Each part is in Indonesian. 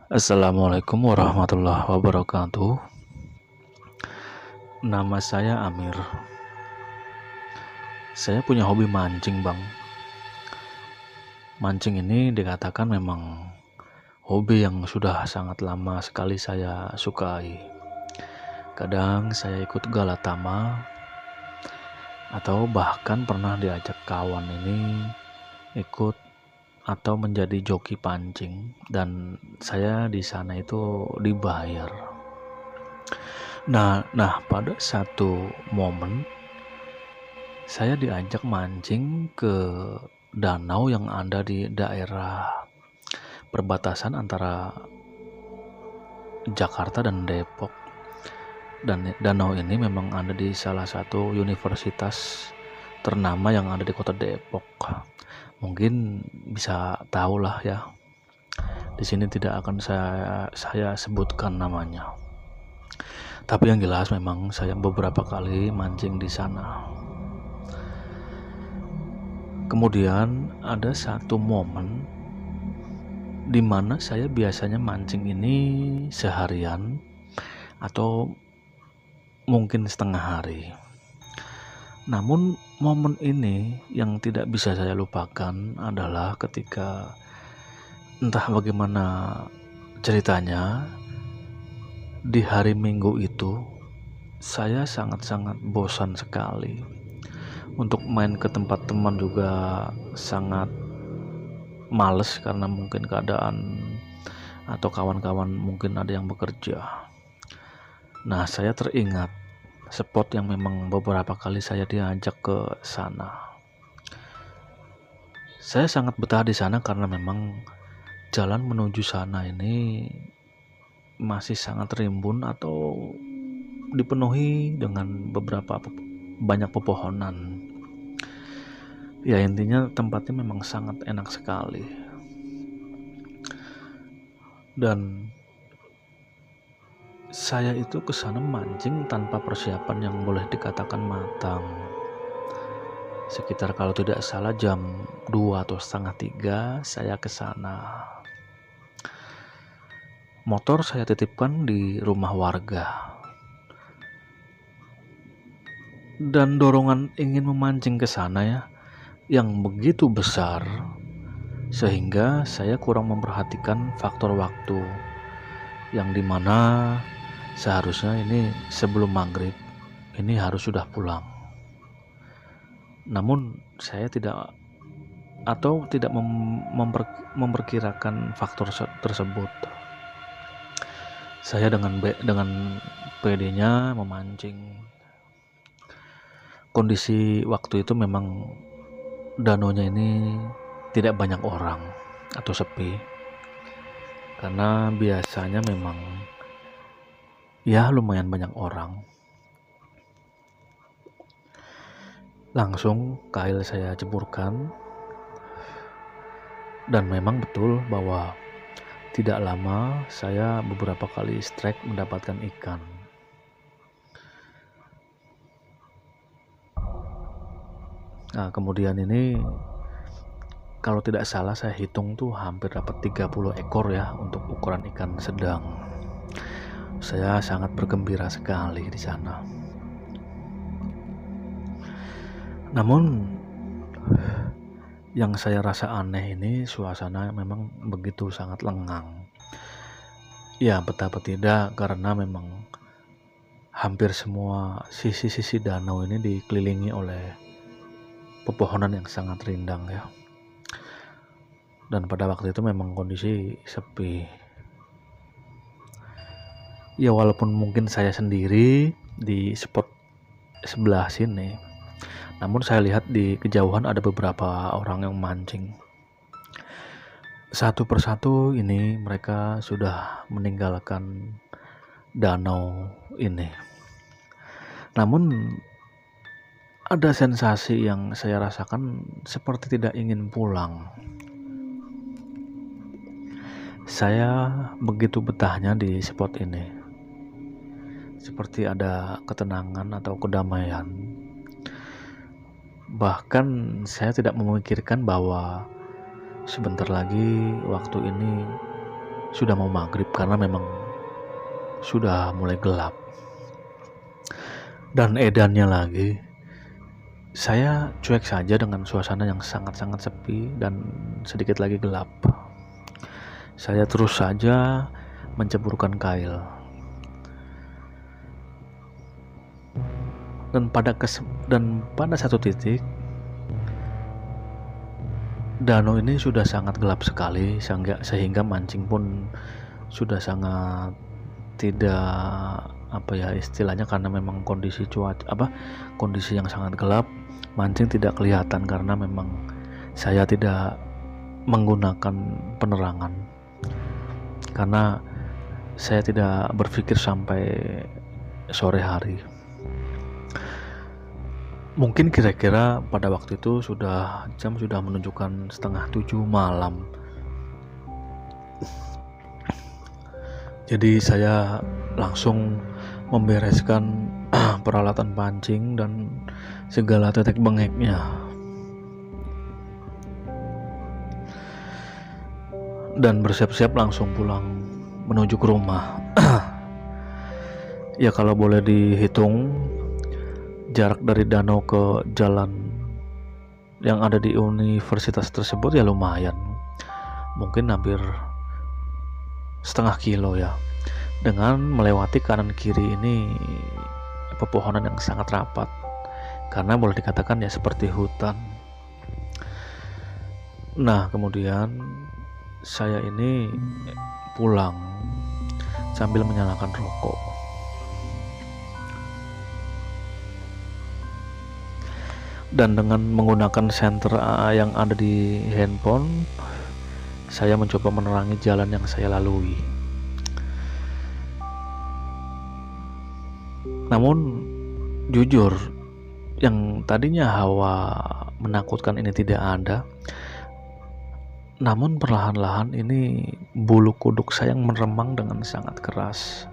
Assalamualaikum warahmatullahi wabarakatuh. Nama saya Amir. Saya punya hobi mancing, Bang. Mancing ini dikatakan memang hobi yang sudah sangat lama sekali saya sukai. Kadang saya ikut galatama atau bahkan pernah diajak kawan ini ikut atau menjadi joki pancing, dan saya di sana itu dibayar. Nah, pada satu momen saya diajak mancing ke danau yang ada di daerah perbatasan antara Jakarta dan Depok. Dan danau ini memang ada di salah satu universitas ternama yang ada di kota Depok. Mungkin bisa tahulah ya. Di sini tidak akan saya sebutkan namanya. Tapi yang jelas memang saya beberapa kali mancing di sana. Kemudian ada satu momen di mana saya biasanya mancing ini seharian atau mungkin setengah hari. Namun momen ini yang tidak bisa saya lupakan adalah ketika entah bagaimana ceritanya, di hari Minggu itu saya sangat-sangat bosan sekali. Untuk main ke tempat teman juga sangat males karena mungkin keadaan atau kawan-kawan mungkin ada yang bekerja. Nah, saya teringat spot yang memang beberapa kali saya diajak ke sana. Saya sangat betah di sana karena memang jalan menuju sana ini masih sangat rimbun atau dipenuhi dengan banyak pepohonan. Ya, intinya tempatnya memang sangat enak sekali. Dan saya itu kesana mancing tanpa persiapan yang boleh dikatakan matang. Sekitar kalau tidak salah jam 2 atau setengah 3 saya kesana. Motor saya titipkan di rumah warga. Dan dorongan ingin memancing ke sana ya, yang begitu besar, sehingga saya kurang memperhatikan faktor waktu, yang dimana seharusnya ini sebelum maghrib ini harus sudah pulang. Namun saya tidak memperkirakan faktor tersebut. Saya dengan PD-nya memancing. Kondisi waktu itu memang danaunya ini tidak banyak orang atau sepi, karena biasanya memang ya lumayan banyak orang. Langsung kail saya jeburkan, dan memang betul bahwa tidak lama saya beberapa kali strike mendapatkan ikan. Nah, kemudian ini kalau tidak salah saya hitung tuh hampir dapat 30 ekor ya untuk ukuran ikan sedang. Saya sangat bergembira sekali di sana. Namun yang saya rasa aneh ini suasana memang begitu sangat lengang. Ya, betapa tidak, karena memang hampir semua sisi-sisi danau ini dikelilingi oleh pepohonan yang sangat rindang ya. Dan pada waktu itu memang kondisi sepi. Ya, walaupun mungkin saya sendiri di spot sebelah sini, namun saya lihat di kejauhan ada beberapa orang yang mancing. Satu persatu ini mereka sudah meninggalkan danau ini. Namun ada sensasi yang saya rasakan seperti tidak ingin pulang. Saya begitu betahnya di spot ini. Seperti ada ketenangan atau kedamaian. Bahkan saya tidak memikirkan bahwa sebentar lagi waktu ini sudah mau maghrib karena memang sudah mulai gelap. Dan edannya lagi, saya cuek saja dengan suasana yang sangat-sangat sepi dan sedikit lagi gelap. Saya terus saja menceburkan kail. Dan pada satu titik, danau ini sudah sangat gelap sekali sehingga mancing pun sudah sangat tidak istilahnya, karena memang kondisi yang sangat gelap, mancing tidak kelihatan karena memang saya tidak menggunakan penerangan, karena saya tidak berpikir sampai sore hari. Mungkin kira-kira pada waktu itu jam sudah menunjukkan 6:30 malam. Jadi saya langsung membereskan peralatan pancing dan segala tetek bengeknya. Dan bersiap-siap langsung pulang menuju ke rumah. Ya kalau boleh dihitung, jarak dari danau ke jalan yang ada di universitas tersebut ya lumayan, mungkin hampir setengah kilo ya, dengan melewati kanan kiri ini pepohonan yang sangat rapat, karena boleh dikatakan ya seperti hutan. Nah kemudian saya ini pulang sambil menyalakan rokok. Dan dengan menggunakan senter AA yang ada di handphone, saya mencoba menerangi jalan yang saya lalui. Namun jujur, yang tadinya hawa menakutkan ini tidak ada. Namun perlahan-lahan ini bulu kuduk saya yang meremang dengan sangat keras,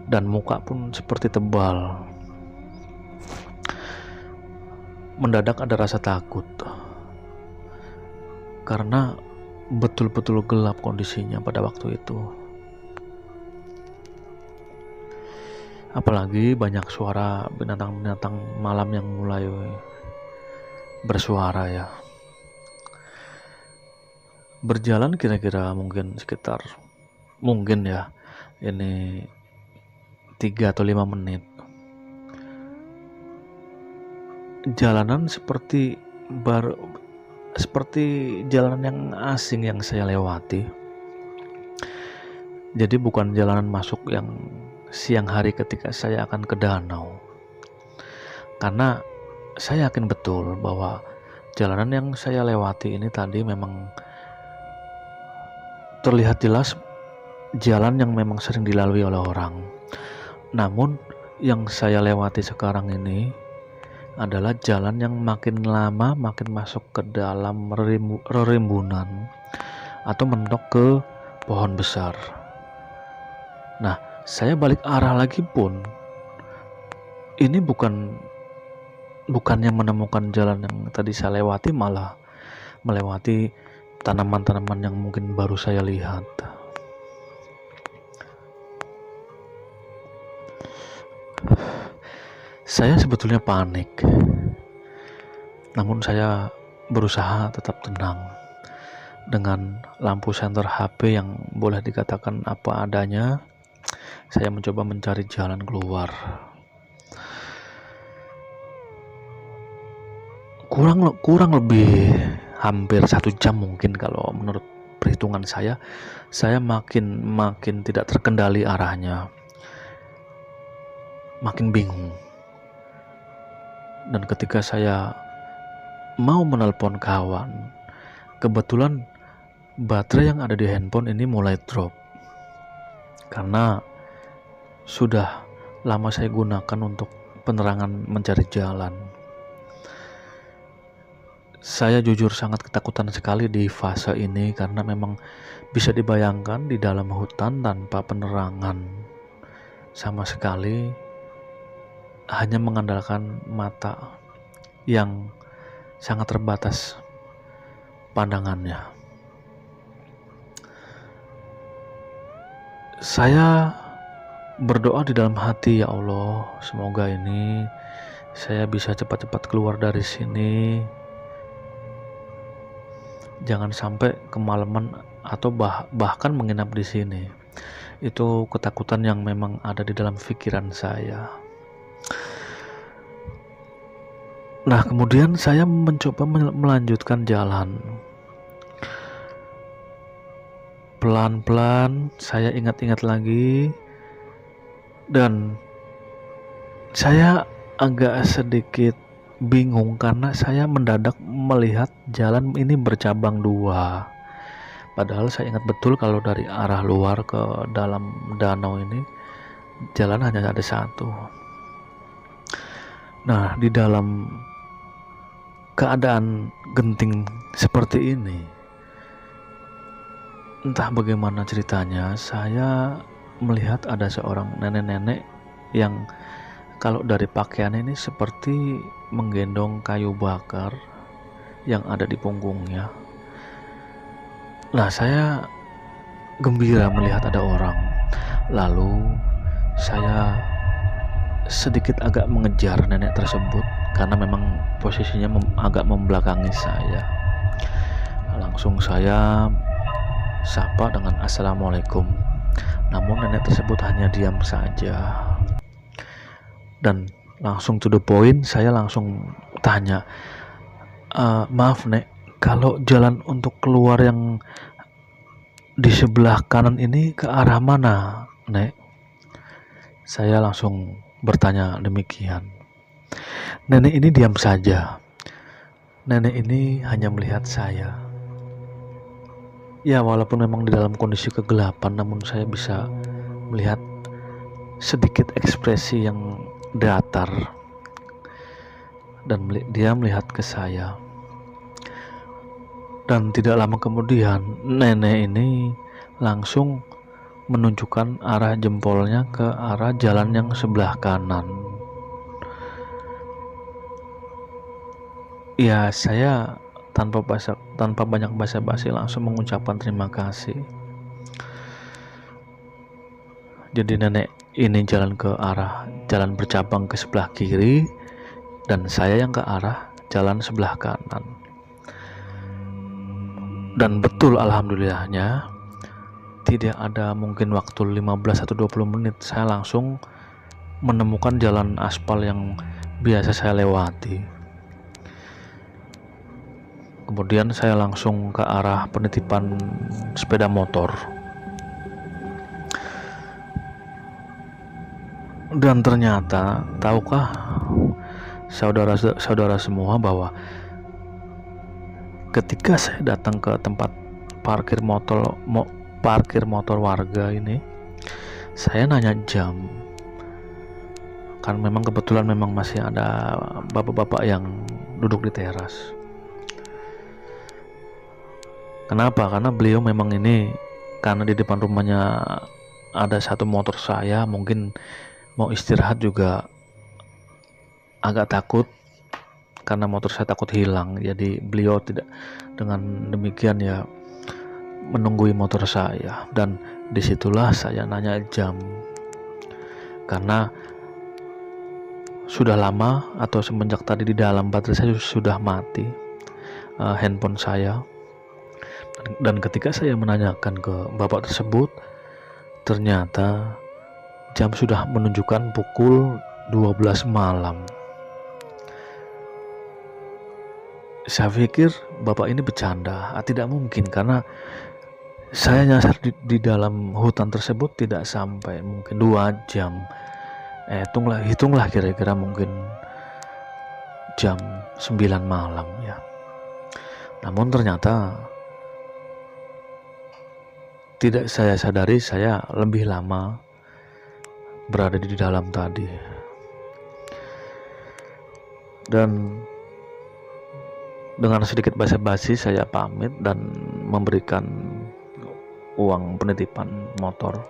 dan muka pun seperti tebal. Mendadak ada rasa takut karena betul-betul gelap kondisinya pada waktu itu. Apalagi banyak suara binatang-binatang malam yang mulai bersuara ya. Berjalan kira-kira mungkin ya ini 3 atau 5 menit. Jalanan seperti jalanan yang asing yang saya lewati. Jadi bukan jalanan masuk yang siang hari ketika saya akan ke danau. Karena saya yakin betul bahwa jalanan yang saya lewati ini tadi memang terlihat jelas jalan yang memang sering dilalui oleh orang. Namun yang saya lewati sekarang ini adalah jalan yang makin lama makin masuk ke dalam rerimbunan atau mentok ke pohon besar. Nah, saya balik arah lagi pun ini bukannya menemukan jalan yang tadi saya lewati, malah melewati tanaman-tanaman yang mungkin baru saya lihat. Saya sebetulnya panik, namun saya berusaha tetap tenang. Dengan lampu senter HP yang boleh dikatakan apa adanya, saya mencoba mencari jalan keluar. Kurang lebih hampir 1 jam mungkin kalau menurut perhitungan saya makin tidak terkendali arahnya, makin bingung. Dan ketika saya mau menelpon kawan, kebetulan baterai yang ada di handphone ini mulai drop karena sudah lama saya gunakan untuk penerangan mencari jalan. Saya jujur sangat ketakutan sekali di fase ini, karena memang bisa dibayangkan di dalam hutan tanpa penerangan sama sekali, hanya mengandalkan mata yang sangat terbatas pandangannya. Saya berdoa di dalam hati, ya Allah, semoga ini saya bisa cepat-cepat keluar dari sini. Jangan sampai kemalaman atau bahkan menginap di sini. Itu ketakutan yang memang ada di dalam pikiran saya. Nah, kemudian saya mencoba melanjutkan jalan. Pelan-pelan saya ingat-ingat lagi, dan saya agak sedikit bingung karena saya mendadak melihat jalan ini bercabang dua. Padahal saya ingat betul kalau dari arah luar ke dalam danau ini jalan hanya ada satu. Nah, di dalam keadaan genting seperti ini, entah bagaimana ceritanya, saya melihat ada seorang nenek-nenek yang kalau dari pakaian ini seperti menggendong kayu bakar yang ada di punggungnya. Nah, saya gembira melihat ada orang. Lalu saya sedikit agak mengejar nenek tersebut karena memang posisinya agak membelakangi saya. Langsung saya sapa dengan assalamualaikum. Namun nenek tersebut hanya diam saja. Dan langsung to the point, saya langsung tanya, maaf nek, kalau jalan untuk keluar yang di sebelah kanan ini ke arah mana, nek? Saya langsung bertanya demikian. Nenek ini diam saja. Nenek ini hanya melihat saya. Ya, walaupun memang di dalam kondisi kegelapan, namun saya bisa melihat sedikit ekspresi yang datar, dan dia melihat ke saya. Dan tidak lama kemudian nenek ini langsung menunjukkan arah jempolnya ke arah jalan yang sebelah kanan. Ya, saya tanpa banyak basa-basi langsung mengucapkan terima kasih. Jadi nenek ini jalan ke arah jalan bercabang ke sebelah kiri, dan saya yang ke arah jalan sebelah kanan. Dan betul, alhamdulillahnya tidak ada mungkin waktu 15 atau 20 menit saya langsung menemukan jalan aspal yang biasa saya lewati. Kemudian saya langsung ke arah penitipan sepeda motor. Dan ternyata, tahukah saudara-saudara semua bahwa ketika saya datang ke tempat parkir motor warga ini, saya nanya jam. Kan memang kebetulan memang masih ada bapak-bapak yang duduk di teras. Kenapa? Karena beliau memang ini, karena di depan rumahnya ada satu motor saya, mungkin mau istirahat juga agak takut karena motor saya takut hilang. Jadi beliau tidak, dengan demikian ya, menunggui motor saya. Dan disitulah saya nanya jam, karena sudah lama atau semenjak tadi di dalam baterai saya sudah mati handphone saya. Dan ketika saya menanyakan ke bapak tersebut, ternyata jam sudah menunjukkan pukul 12 malam. Saya pikir bapak ini bercanda. Tidak mungkin, karena saya nyasar di dalam hutan tersebut tidak sampai mungkin 2 jam. Hitunglah kira-kira mungkin jam 9 malam ya. Namun ternyata tidak saya sadari, saya lebih lama berada di dalam tadi. Dan dengan sedikit basa-basi saya pamit dan memberikan uang penitipan motor.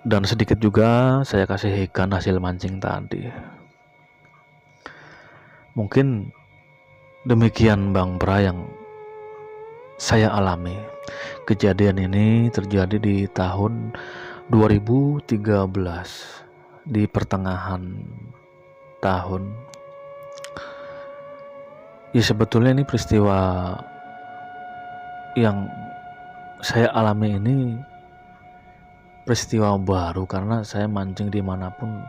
Dan sedikit juga saya kasih ikan hasil mancing tadi. Mungkin demikian Bang Pra yang saya alami. Kejadian ini terjadi di tahun 2013, di pertengahan tahun. Ya sebetulnya ini peristiwa yang saya alami ini peristiwa baru, karena saya mancing dimanapun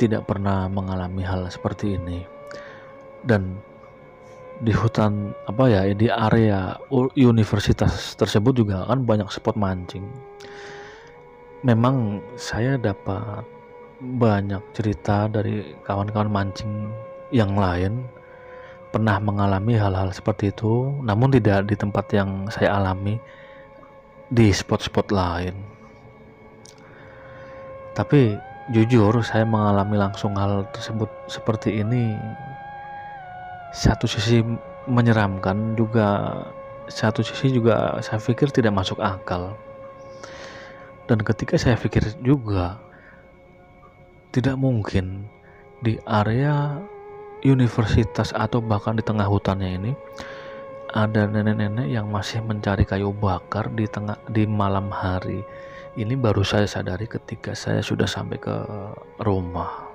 tidak pernah mengalami hal seperti ini. Dan di hutan di area universitas tersebut juga kan banyak spot mancing. Memang saya dapat banyak cerita dari kawan-kawan mancing yang lain pernah mengalami hal-hal seperti itu, namun tidak di tempat yang saya alami, di spot-spot lain. Tapi jujur saya mengalami langsung hal tersebut seperti ini, satu sisi menyeramkan, juga satu sisi juga saya pikir tidak masuk akal. Dan ketika saya pikir juga, tidak mungkin di area universitas atau bahkan di tengah hutannya ini ada nenek-nenek yang masih mencari kayu bakar di malam hari. Ini baru saya sadari ketika saya sudah sampai ke rumah.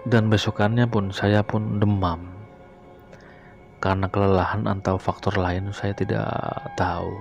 Dan besokannya pun saya pun demam karena kelelahan atau faktor lain saya tidak tahu.